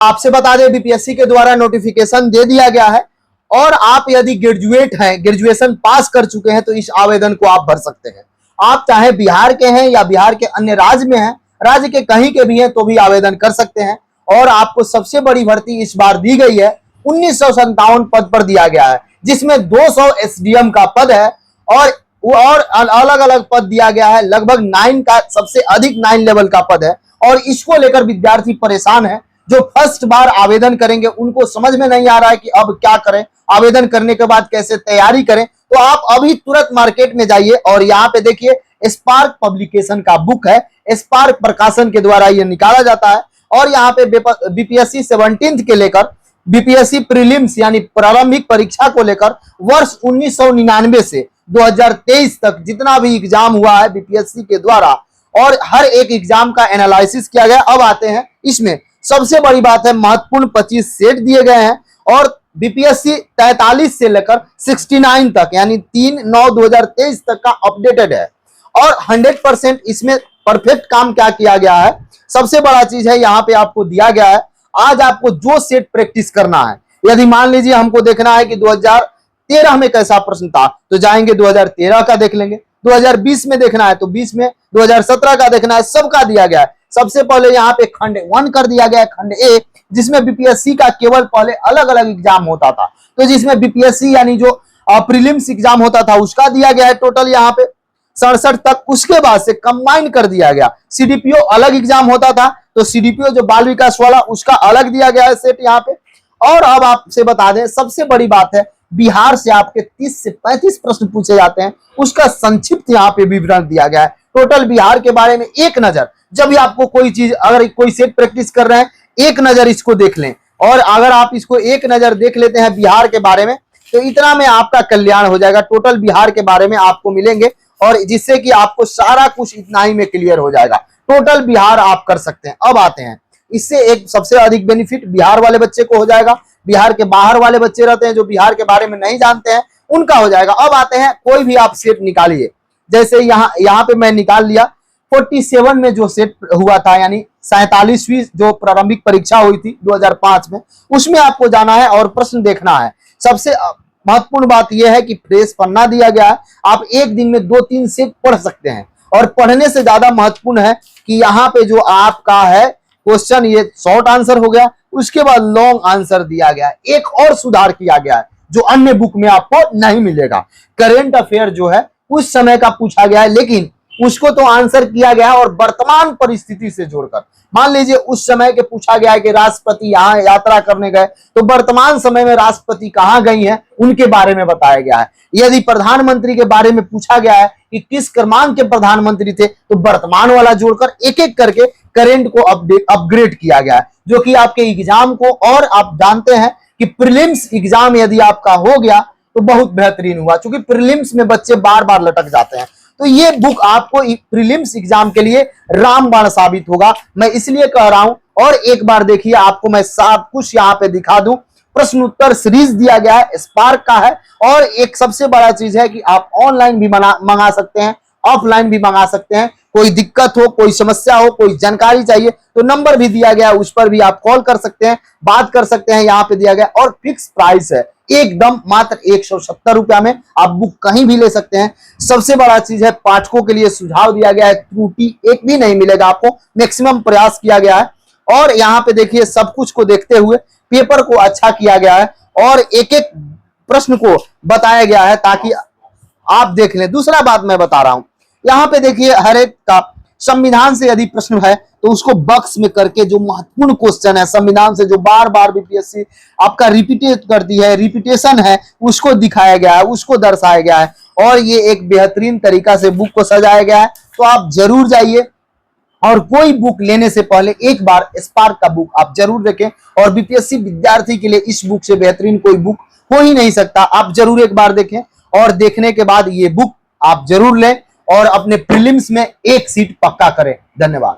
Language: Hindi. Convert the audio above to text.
आपसे बता दें बीपीएससी के द्वारा नोटिफिकेशन दे दिया गया है और आप यदि ग्रेजुएट हैं, ग्रेजुएशन पास कर चुके हैं तो इस आवेदन को आप भर सकते हैं। आप चाहे बिहार के हैं या बिहार के अन्य राज्य में हैं, राज्य के कहीं के भी हैं तो भी आवेदन कर सकते हैं। और आपको सबसे बड़ी भर्ती इस बार दी गई है 1957 पद पर दिया गया है, जिसमें 200 एसडीएम का पद है और अलग अलग पद दिया गया है। लगभग 9 का सबसे अधिक 9 लेवल का पद है और इसको लेकर विद्यार्थी परेशान है। जो फर्स्ट बार आवेदन करेंगे उनको समझ में नहीं आ रहा है कि अब क्या करें, आवेदन करने के बाद कैसे तैयारी करें। तो आप अभी तुरंत मार्केट में जाइए और यहाँ पे देखिए स्पार्क पब्लिकेशन का बुक है, स्पार्क प्रकाशन के द्वारा ये निकाला जाता है। और यहाँ पे बीपीएससी 17th के लेकर बीपीएससी प्रीलिम्स यानी प्रारंभिक परीक्षा को लेकर वर्ष 1999 से 2023 तक जितना भी एग्जाम हुआ है बीपीएससी के द्वारा और हर एक एग्जाम का एनालिसिस किया गया। अब आते हैं इसमें सबसे बड़ी बात है, महत्वपूर्ण 25 सेट दिए गए हैं और बीपीएससी 43 से लेकर 69 तक यानी 3/9/2023 तक का अपडेटेड है और 100% इसमें परफेक्ट काम क्या किया गया है। सबसे बड़ा चीज है यहाँ पे आपको दिया गया है, आज आपको जो सेट प्रैक्टिस करना है। यदि मान लीजिए हमको देखना है कि 2013 में कैसा प्रश्न था तो जाएंगे 2013 का देख लेंगे, 2020 में देखना है तो 20 में, 2017 का देखना है, सबका दिया गया है। सबसे पहले यहाँ पे खंड 1 कर दिया गया है, खंड ए, जिसमें बीपीएससी का केवल पहले अलग अलग एग्जाम होता था, तो जिसमें बीपीएससी यानी जो प्रीलिम्स एग्जाम होता था उसका दिया गया है टोटल यहाँ पे 67 तक। उसके बाद से कंबाइन कर दिया गया, सीडीपीओ अलग एग्जाम होता था तो सीडीपीओ जो बाल विकास वाला उसका अलग दिया गया है सेट यहाँ पे। और अब आपसे बता दें सबसे बड़ी बात है, बिहार से आपके 30 से 35 प्रश्न पूछे जाते हैं, उसका संक्षिप्त यहाँ पे विवरण दिया गया है। टोटल बिहार के बारे में एक नजर, जब भी आपको कोई चीज अगर कोई सेट प्रैक्टिस कर रहे हैं एक नजर इसको देख लें और अगर आप इसको एक नजर देख लेते हैं बिहार के बारे में तो इतना में आपका कल्याण हो जाएगा। टोटल बिहार के बारे में आपको मिलेंगे और जिससे कि आपको सारा कुछ इतना ही में क्लियर हो जाएगा। टोटल बिहार आप कर सकते हैं। अब आते हैं इससे एक सबसे अधिक बेनिफिट बिहार वाले बच्चे को हो जाएगा, बिहार के बाहर वाले बच्चे रहते हैं जो बिहार के बारे में नहीं जानते हैं उनका हो जाएगा। अब आते हैं कोई भी आप सेट निकालिए, जैसे यहाँ पे मैं निकाल लिया 47 में जो सेट हुआ था यानी 47वीं जो प्रारंभिक परीक्षा हुई थी 2005 में, उसमें आपको जाना है और प्रश्न देखना है। सबसे महत्वपूर्ण बात यह है कि फ्रेश पन्ना दिया गया है, आप एक दिन में 2-3 सेट पढ़ सकते हैं और पढ़ने से ज्यादा महत्वपूर्ण है कि यहाँ पे जो आपका है क्वेश्चन ये शॉर्ट आंसर हो गया, उसके बाद लॉन्ग आंसर दिया गया है। एक और सुधार किया गया है जो अन्य बुक में आपको नहीं मिलेगा। करेंट अफेयर जो है उस समय का पूछा गया है लेकिन उसको तो आंसर किया गया है और वर्तमान परिस्थिति से जोड़कर। मान लीजिए उस समय के पूछा गया है कि राष्ट्रपति यहाँ यात्रा करने गए तो वर्तमान समय में राष्ट्रपति कहाँ गई हैं उनके बारे में बताया गया है। यदि प्रधानमंत्री के बारे में पूछा गया है कि किस क्रमांक के प्रधानमंत्री थे तो वर्तमान वाला जोड़कर एक एक करके करेंट को अपग्रेड किया गया है, जो कि आपके एग्जाम को, और आप जानते हैं कि प्रीलिम्स एग्जाम यदि आपका हो गया तो बहुत बेहतरीन हुआ, क्योंकि प्रीलिम्स में बच्चे बार बार लटक जाते हैं। तो ये बुक आपको प्रीलिम्स एग्जाम के लिए रामबाण साबित होगा, मैं इसलिए कह रहा हूं। और एक बार देखिए आपको मैं सब कुछ यहाँ पे दिखा दूं, प्रश्न उत्तर सीरीज दिया गया है, स्पार्क का है। और एक सबसे बड़ा चीज है कि आप ऑनलाइन भी मंगा सकते हैं, ऑफलाइन भी मंगा सकते हैं। कोई दिक्कत हो, कोई समस्या हो, कोई जानकारी चाहिए तो नंबर भी दिया गया है, उस पर भी आप कॉल कर सकते हैं, बात कर सकते हैं, यहाँ पे दिया गया। और फिक्स प्राइस है, एकदम मात्र 170 रुपया में आप बुक कहीं भी ले सकते हैं। सबसे बड़ा चीज है पाठकों के लिए सुझाव दिया गया है, त्रुटि एक भी नहीं मिलेगा आपको, मैक्सिमम प्रयास किया गया है। और यहाँ पे देखिए सब कुछ को देखते हुए पेपर को अच्छा किया गया है और एक एक प्रश्न को बताया गया है ताकि आप देख लें। दूसरा बात मैं बता रहा हूं, यहाँ पे देखिए हर एक का संविधान से यदि प्रश्न है तो उसको बॉक्स में करके जो महत्वपूर्ण क्वेश्चन है संविधान से जो बार बार बीपीएससी आपका रिपीटेट करती है, रिपीटेशन है, उसको दिखाया गया है, उसको दर्शाया गया है और ये एक बेहतरीन तरीका से बुक को सजाया गया है। तो आप जरूर जाइए और कोई बुक लेने से पहले एक बार स्पार्क का बुक आप जरूर देखें। और बीपीएससी विद्यार्थी के लिए इस बुक से बेहतरीन कोई बुक हो ही नहीं सकता, आप जरूर एक बार देखें और देखने के बाद ये बुक आप जरूर लें और अपने प्रीलिम्स में एक सीट पक्का करें। धन्यवाद।